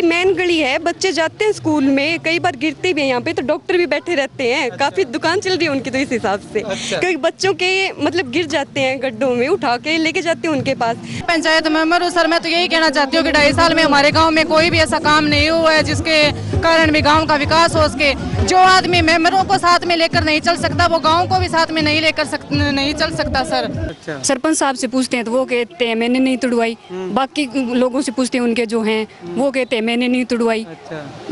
Main गली है, बच्चे जाते हैं स्कूल में, कई बार गिरते भी हैं यहाँ पे, तो डॉक्टर भी बैठे रहते हैं। काफी दुकान चल रही है उनकी, तो इस हिसाब से कई बच्चों के मतलब गिर जाते हैं गड्ढों में, उठा के लेके जाते हैं उनके पास। पंचायत मेंबर हूँ सर, मैं तो यही कहना चाहती हूँ कि 2.5 साल में हमारे गाँव में कोई भी ऐसा काम नहीं हुआ है जिसके कारण भी गाँव का विकास हो सके। जो आदमी मेंबरों को साथ में लेकर नहीं चल सकता, वो गाँव को भी साथ में नहीं लेकर नहीं चल सकता सर। सरपंच साहब से पूछते हैं तो वो कहते हैं मैंने नहीं तुड़वाई, बाकी लोगों से पूछते हैं उनके जो हैं वो कहते हैं मैंने नहीं तुड़वाई।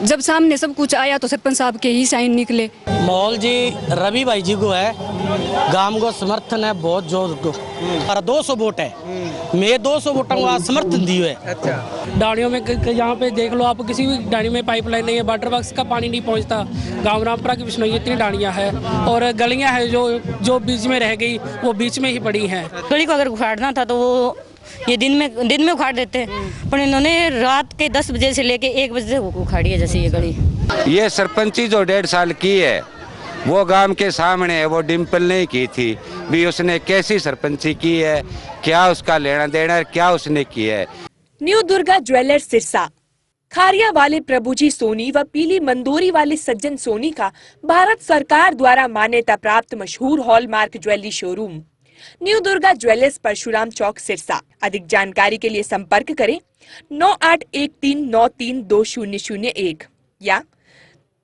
जब सामने सब कुछ आया तो सरपंच साहब के ही साइन निकले। माहौल जी रवि भाई जी को है, गांव को समर्थन है बहुत जोर को, और 200 वोट है, मैं 200 वोटों का समर्थन दिए है। डाड़ियों में यहाँ पे देख लो आप, किसी भी डाड़ी में पाइपलाइन नहीं है, वाटर वर्क्स का पानी नहीं पहुँचता। गाँव रामपुरा की बिश्नोई इतनी डाड़ियाँ हैं और गलियाँ हैं जो बीच में रह गई, वो बीच में ही पड़ी हैं। गली को अगर उखाड़ना था तो वो ये दिन में उखाड़ देते, पर इन्होंने रात के 10 बजे से लेके 1 बजे से उखाड़ी है। जैसे ये गली, ये सरपंची जो 1.5 साल की है वो गांव के सामने है, वो डिम्पल ने की थी भी, उसने कैसी सरपंची की है, क्या उसका लेना देना, क्या उसने किया है। न्यू दुर्गा ज्वेलर्स सिरसा, खारिया वाले प्रभुजी सोनी व पीली मंदोरी वाले सज्जन सोनी का भारत सरकार द्वारा मान्यता प्राप्त मशहूर hallmark jewellery showroom new Durga jewellers, Parshuram Chowk, Sirsa. अधिक जानकारी के लिए संपर्क करें 9813932001 या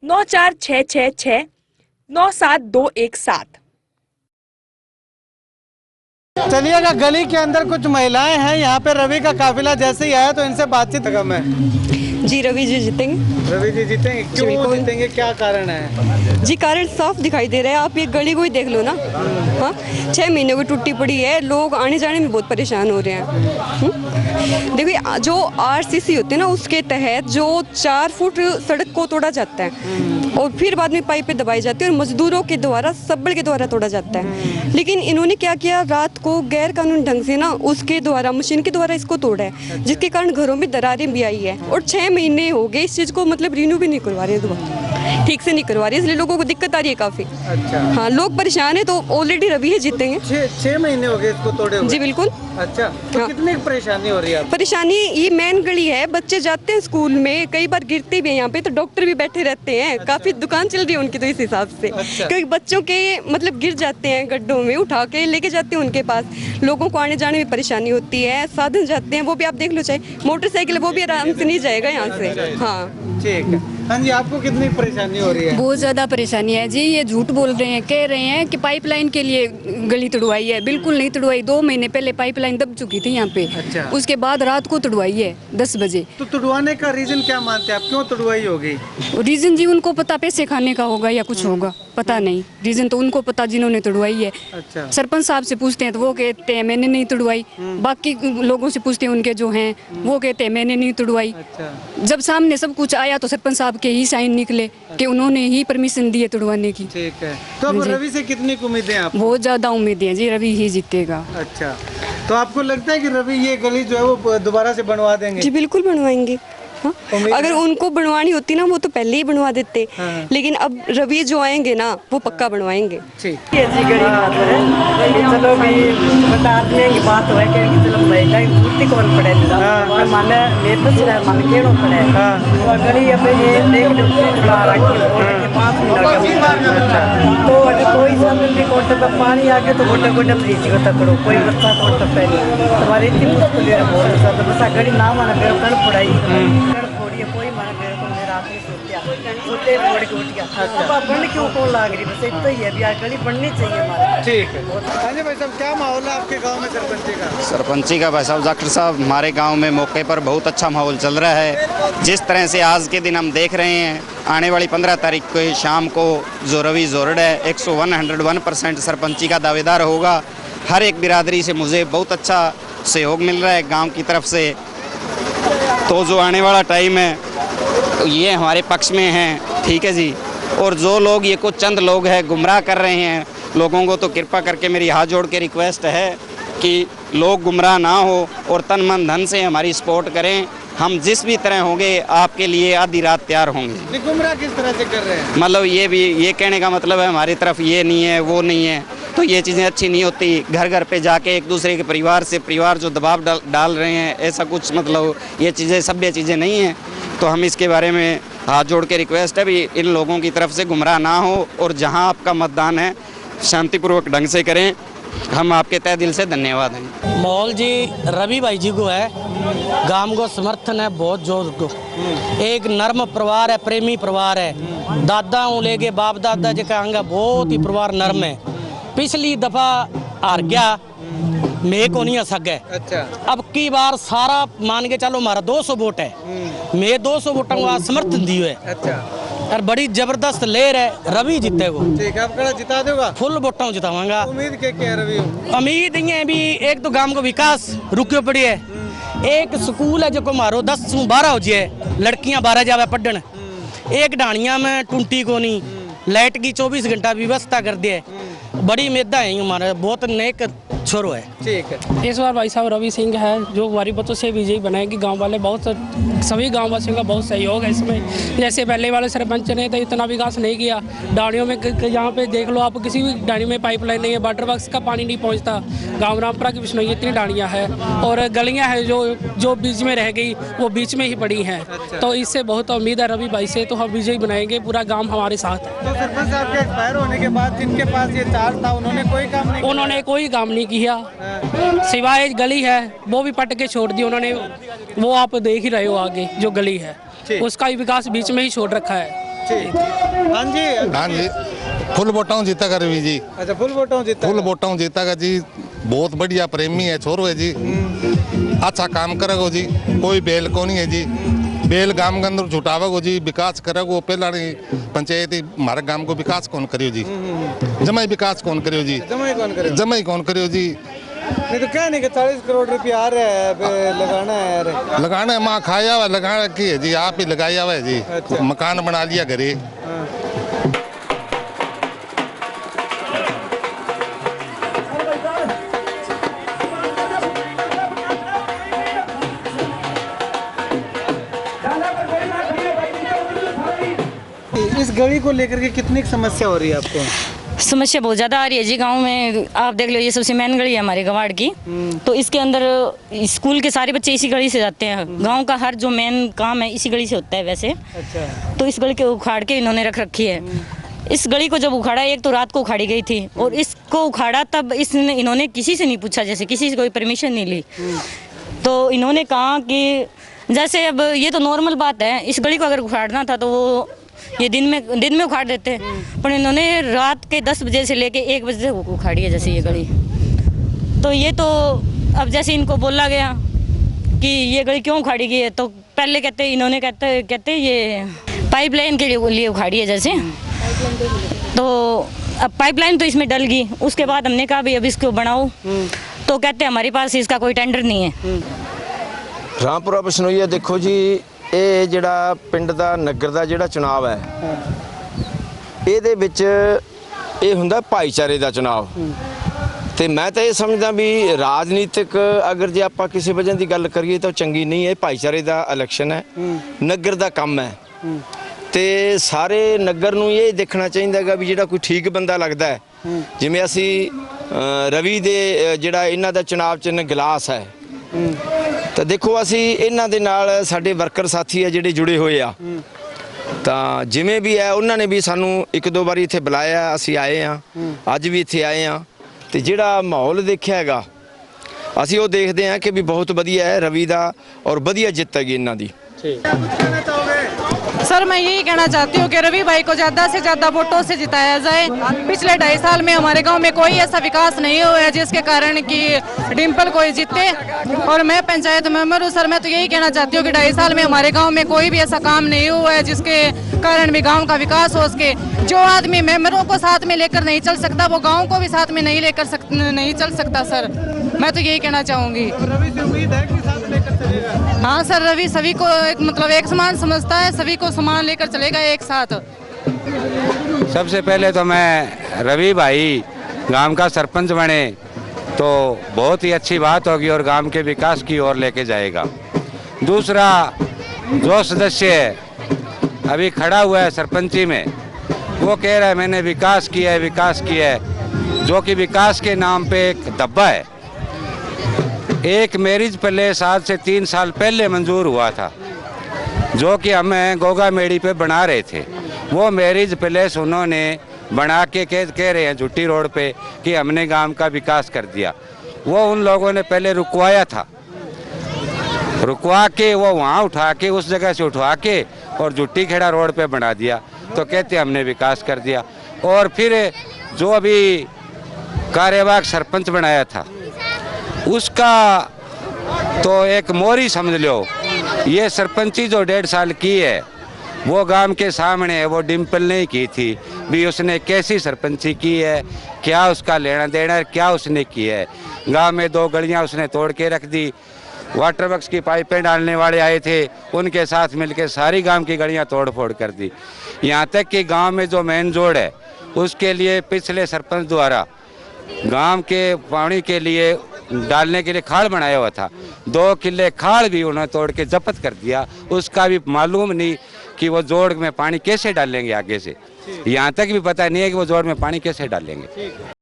9466697217। चलिएगा, गली के अंदर कुछ महिलाएं हैं, यहाँ पे रवि का काफिला जैसे ही आया तो इनसे बातचीत कम है। जी रवि जी जीतेंगे। रवि जी जीतेंगे, क्यों जीतेंगे, क्या कारण है? जी कारण साफ दिखाई दे रहा है, आप ये गली को ही देख लो ना। हाँ 6 महीने की टूटी पड़ी है, लोग आने जाने में बहुत परेशान हो रहे हैं। देखिए जो आरसीसी होते हैं ना, उसके तहत जो 4 फुट सड़क को तोड़ा जाता है और फिर बाद में पाइपें दबाई जाती है और मजदूरों के द्वारा, सब्बड़ के द्वारा तोड़ा जाता है। लेकिन इन्होंने क्या किया, रात को गैर कानूनी ढंग से ना उसके द्वारा, मशीन के द्वारा इसको तोड़ा है, जिसके कारण घरों में दरारें भी आई है। और 6 महीने हो गए इस चीज को, मतलब रिन्यू भी नहीं करवा रहे, दोबारा ठीक से नहीं करवा रही, इसलिए लोगों को दिक्कत आ रही है काफी। अच्छा। हाँ, लोग परेशान है, तो ऑलरेडी रवि ही जीतेंगे। 6 महीने हो गए इसको तोड़े हुए। जी बिल्कुल। अच्छा, तो हाँ। कितनी परेशानी हो रही है? परेशानी ये मेन गली है, बच्चे जाते हैं स्कूल में, कई बार गिरते भी हैं यहाँ पे, तो डॉक्टर भी बैठे रहते हैं। काफी दुकान चल रही है उनकी, तो इस हिसाब से कई बच्चों के मतलब गिर जाते हैं गड्ढों में, उठा के लेके जाते हैं उनके पास। लोगों को आने जाने में परेशानी होती है, साधन जाते हैं, वो भी आप देख लो, चाहे मोटरसाइकिल वो भी आराम से नहीं जाएगा यहाँ से। हाँ ठीक है। हाँ जी, आपको कितनी परेशानी हो रही है? बहुत ज्यादा परेशानी है जी। ये झूठ बोल रहे हैं, कह रहे हैं कि पाइपलाइन के लिए गली तोड़वाई है, बिल्कुल नहीं तोड़वाई। 2 महीने पहले पाइपलाइन दब चुकी थी यहाँ पे। अच्छा। उसके बाद रात को तोड़वाई है 10 बजे। तो तुड़वाने का रीजन क्या मानते हैं आप, क्यों तुड़वाई होगी? रीजन जी उनको पता, पैसे खाने का होगा या कुछ होगा, पता नहीं। रीजन तो उनको पता जिन्होंने तोड़वाई है। अच्छा। सरपंच साहब से पूछते हैं तो वो कहते हैं मैंने नहीं तोड़वाई, बाकी लोगों से पूछते हैं उनके जो हैं वो कहते हैं मैंने नहीं तोड़वाई। अच्छा। जब सामने सब कुछ आया तो सरपंच साहब के ही साइन निकले कि उन्होंने ही परमिशन दी है तोड़वाने की। ठीक है, तो अब रवि से कितनी उम्मीदें आप? बहुत ज्यादा उम्मीदें हैं जी, रवि ही जीतेगा। अच्छा, तो आपको लगता है कि रवि ये गली जो है वो दोबारा से बनवा देंगे? जी बिल्कुल बनवाएंगे। हाँ? अगर उनको बनवानी होती ना वो तो पहले ही बनवा देते। हाँ। लेकिन अब रवि जो आएंगे ना वो पक्का बनवाएंगे। ठीक ये जी गरीब बात है, चलो भी बता दें कि बात है कि चलो महिला पूर्ति कौन पड़े और माने नेता से मान के नो पड़े। और गली अपने ये देख जो बड़ा रखी है 5 मिनट तो अगर कोई सामने कोट का पानी आ गया तो गोटे फ्रीज को तकड़ो, कोई व्यवस्था कोट पहले तुम्हारी इतनी मुश्किल है। बहुत सा बस गड़ी ना माने मेरे कण पड़ाई कोई माने मेरे को मेरा आखिरी सोते मोड़ के उठ गया। अब बंद क्यों कौन लाग रही, बस इतना ही है, भी गली बननी चाहिए हमारे। ठीक है। हाँ जी भाई साहब, क्या माहौल है आपके गांव में सरपंची का? सरपंची का भाई साहब जाकिर साहब, हमारे गांव में मौके पर बहुत अच्छा माहौल चल रहा है। जिस तरह से आज के दिन हम देख रहे हैं, आने वाली 15 तारीख को शाम को जो रवि जोरड है 101% सरपंची का दावेदार होगा। हर एक बिरादरी से मुझे बहुत अच्छा सहयोग मिल रहा है गाँव की तरफ से। तो जो आने वाला टाइम है ये हमारे पक्ष में है, ठीक है जी। और जो लोग ये कुछ चंद लोग हैं गुमराह कर रहे हैं लोगों को, तो कृपा करके मेरी हाथ जोड़ के रिक्वेस्ट है कि लोग गुमराह ना हो और तन मन धन से हमारी सपोर्ट करें। हम जिस भी तरह होंगे आपके लिए आधी रात तैयार होंगे। गुमराह किस तरह से कर रहे हैं? मतलब ये कहने का मतलब है हमारी तरफ ये नहीं है वो नहीं है, तो ये चीज़ें अच्छी नहीं होती। घर घर पे जाके एक दूसरे के परिवार जो दबाव डाल रहे हैं, ऐसा कुछ मतलब ये चीज़ें सभ्य चीज़ें नहीं हैं। तो हम इसके बारे में हाथ जोड़ के रिक्वेस्ट है भी इन लोगों की तरफ से गुमराह ना हो और जहां आपका मतदान है शांतिपूर्वक ढंग से करें। हम आपके तहे दिल से धन्यवाद हैं। माहौल जी रवि भाई जी को है, गांव को समर्थन है बहुत जोर को। एक नर्म परिवार है, प्रेमी परिवार है, दादा लेके बाप दादा जी कहेंगे बहुत ही परिवार नर्म है। पिछली दफा हार गया मैं को नहीं आ सके। अच्छा। अब की बार सारा मान के चलो हमारा 200 वोट है, मैं 200 वोटों का समर्थन दियो है। अच्छा। और बड़ी जबरदस्त लहर है, रवि जीतेगा। ठीक है, आप जिता देगा? फुल वोटों जितावांगा। उम्मीद क्या है रवि? उम्मीद ये भी एक तो गांव को विकास रुकियो पड़ी है, एक स्कूल है जो को मारो 10 से 12 हो जाए, लड़कियां 12 जावे पढ़न, एक ढाणिया में टूंटी को नहीं, लाइट की 24 घंटा व्यवस्था कर दिए। बड़ी मेदा है हमारे, बहुत नेक छोरो है। ठीक है। इस बार भाई साहब रवि सिंह है जो हमारी बतों से विजयी बनाएगी। गांव वाले बहुत सभी गांव वासियों का बहुत सहयोग है इसमें। जैसे पहले वाले सरपंच ने तो इतना विकास नहीं किया। डाणियों में यहाँ पे देख लो आप, किसी भी डाणी में पाइपलाइन नहीं है, वाटर वर्क्स का पानी नहीं पहुँचता। गाँव रामपुरा की बिश्नोई इतनी डाणियाँ हैं और गलियाँ हैं जो बीच में रह गई वो बीच में ही पड़ी हैं। तो इससे बहुत उम्मीद है रवि भाई से, तो हम विजयी बनाएंगे, पूरा गाँव हमारे साथ है। तो सरपंच साहब के एक्सपायर होने के बाद जिनके पास ये चार्ज था उन्होंने कोई काम नहीं किया, सिवाय गली है वो भी पट के छोड़ दी उन्होंने। वो आप देख ही रहे हो आगे जो गली है उसका ही विकास बीच में ही छोड़ रखा है। हाँ जी, फुल वोटों जीता रवि जी। अच्छा, फुल वोटों जीता जी। बहुत बढ़िया प्रेमी है, छोरो है जी, अच्छा काम करेगो जी, कोई बेल को नहीं है जी। बेल गांव के अंदर जुटावेगो जी, विकास करेगो। पहला पंचायत हमारे गांव को विकास कौन करियो जी, जमाई विकास कौन करियो जी, जमाई कौन करियो जी। नहीं तो क्या नहीं कि 40 करोड़ रुपया आ रहा है, लगाना है यार, लगाना है। माँ खाया हुआ लगाना की है जी, आप ही लगाया हुआ है जी। अच्छा। मकान बना लिया घरे। इस गली को लेकर के कितनी समस्या हो रही है आपको? समस्या बहुत ज़्यादा आ रही है जी गांव में। आप देख लो, ये सबसे मेन गली है हमारे गवाड़ की, तो इसके अंदर स्कूल के सारे बच्चे इसी गली से जाते हैं। गांव का हर जो मेन काम है इसी गली से होता है वैसे। अच्छा। तो इस गली को उखाड़ के इन्होंने रख रखी है। इस गली को जब उखाड़ा, एक तो रात को उखाड़ी गई थी और इसको उखाड़ा तब इन्होंने किसी से नहीं पूछा, जैसे किसी से कोई परमिशन नहीं ली। तो इन्होंने कहा कि जैसे अब ये तो नॉर्मल बात है, इस गली को अगर उखाड़ना था तो वो ये दिन में उखाड़ देते, पर इन्होंने रात के 10 बजे से लेके 1 बजे तक उखाड़ी है जैसे ये गली। तो ये तो अब जैसे इनको बोला गया कि ये गली क्यों उखाड़ी गई है, तो पहले कहते ये पाइपलाइन के लिए उखाड़ी है जैसे। तो अब पाइपलाइन तो इसमें डल गई, उसके बाद हमने कहा भाई अब इसको बनाओ, तो कहते हमारे पास इसका कोई टेंडर नहीं है। रामपुरा बिश्नोई देखो जी, ਇਹ ਜਿਹੜਾ ਪਿੰਡ ਦਾ ਨਗਰ ਦਾ ਜਿਹੜਾ ਚੁਣਾਵ ਹੈ, ਇਹਦੇ ਵਿੱਚ ਇਹ ਹੁੰਦਾ ਭਾਈਚਾਰੇ ਦਾ ਚੁਣਾਵ। ਤੇ ਮੈਂ ਤਾਂ ਇਹ ਸਮਝਦਾ ਵੀ ਰਾਜਨੀਤਿਕ ਅਗਰ ਜੇ ਆਪਾਂ ਕਿਸੇ ਵਜ੍ਹਾ ਦੀ ਗੱਲ ਕਰੀਏ ਤਾਂ ਚੰਗੀ ਨਹੀਂ ਹੈ। ਭਾਈਚਾਰੇ ਦਾ ਇਲੈਕਸ਼ਨ ਹੈ, ਨਗਰ ਦਾ ਕੰਮ ਹੈ, ਤੇ ਸਾਰੇ ਨਗਰ ਨੂੰ ਇਹ ਦੇਖਣਾ ਚਾਹੀਦਾ ਹੈਗਾ ਵੀ ਜਿਹੜਾ ਕੋਈ ਠੀਕ ਬੰਦਾ ਲੱਗਦਾ ਹੈ, ਜਿਵੇਂ ਅਸੀਂ ਰਵੀ ਦੇ ਜਿਹੜਾ ਇਹਨਾਂ ਦਾ ਚੁਣਾਵ ਚਿੰਨ੍ਹ ਗਲਾਸ ਹੈ, ਤਾਂ ਦੇਖੋ ਅਸੀਂ ਇਹਨਾਂ ਦੇ ਨਾਲ ਸਾਡੇ ਵਰਕਰ ਸਾਥੀ ਹੈ ਜਿਹੜੇ ਜੁੜੇ ਹੋਏ ਆ, ਤਾਂ ਜਿਵੇਂ ਵੀ ਹੈ ਉਹਨਾਂ ਨੇ ਵੀ ਸਾਨੂੰ 1-2 ਵਾਰੀ ਇੱਥੇ ਬੁਲਾਇਆ, ਅਸੀਂ ਆਏ ਆ, ਅੱਜ ਵੀ ਇੱਥੇ ਆਏ ਆ। ਤੇ ਜਿਹੜਾ ਮਾਹੌਲ ਦੇਖਿਆ ਹੈਗਾ ਅਸੀਂ ਉਹ ਦੇਖਦੇ ਆ ਕਿ ਵੀ ਬਹੁਤ ਵਧੀਆ ਹੈ ਰਵੀ ਦਾ ਔਰ ਵਧੀਆ ਜਿੱਤ ਹੈਗੀ ਇਹਨਾਂ ਦੀ। सर मैं यही कहना चाहती हूँ कि रवि भाई को ज़्यादा से ज़्यादा वोटों से जिताया जाए। पिछले 2.5 साल में हमारे गांव में कोई ऐसा विकास नहीं हुआ है जिसके कारण कि डिम्पल कोई जीते, और मैं पंचायत मेंबर हूँ। सर मैं तो यही कहना चाहती हूँ कि 2.5 साल में हमारे गांव में कोई भी ऐसा काम नहीं हुआ है जिसके कारण भी गांव का विकास हो सके। जो आदमी मेंबरों को साथ में लेकर नहीं चल सकता वो गाँव को भी साथ में नहीं चल सकता। सर मैं तो यही कहना चाहूँगी। रवि से उम्मीद है कि साथ लेकर चलेगा? हाँ सर, रवि सभी को एक समान समझता है, सभी को समान लेकर चलेगा एक साथ। सबसे पहले तो मैं रवि भाई गांव का सरपंच बने तो बहुत ही अच्छी बात होगी और गांव के विकास की ओर लेके जाएगा। दूसरा, जो सदस्य अभी खड़ा हुआ है सरपंची में, वो कह रहा है मैंने विकास किया है, जो कि विकास के नाम पे एक धब्बा है। एक मैरिज पैलेस आज से 3 साल पहले मंजूर हुआ था, जो कि हमें गोगा मेड़ी पे बना रहे थे। वो मैरिज पैलेस उन्होंने बना के कह रहे हैं झुट्टी रोड पे कि हमने गांव का विकास कर दिया। वो उन लोगों ने पहले रुकवाया था, रुकवा के वो वहाँ उठा के उस जगह से उठवा के और झुट्टी खेड़ा रोड पे बना दिया, तो कहते हमने विकास कर दिया। और फिर जो अभी कार्यवाहक सरपंच बनाया था उसका तो एक मोरी समझ लो। ये सरपंची जो 1.5 साल की है वो गांव के सामने है, वो डिम्पल ने की थी भी। उसने कैसी सरपंची की है, क्या उसका लेना देना है, क्या उसने किया है। गांव में 2 गलियां उसने तोड़ के रख दी। वाटर वर्क्स की पाइपें डालने वाले आए थे, उनके साथ मिलकर सारी गांव की गलियां तोड़ फोड़ कर दी। यहाँ तक कि गांव में जो मेन रोड है उसके लिए पिछले सरपंच द्वारा गांव के पानी के लिए डालने के लिए खाल बनाया हुआ था। 2 किले खाल भी उन्होंने तोड़ के जब्त कर दिया। उसका भी मालूम नहीं कि वो जोड़ में पानी कैसे डालेंगे आगे से। यहाँ तक भी पता नहीं है कि वो जोड़ में पानी कैसे डालेंगे।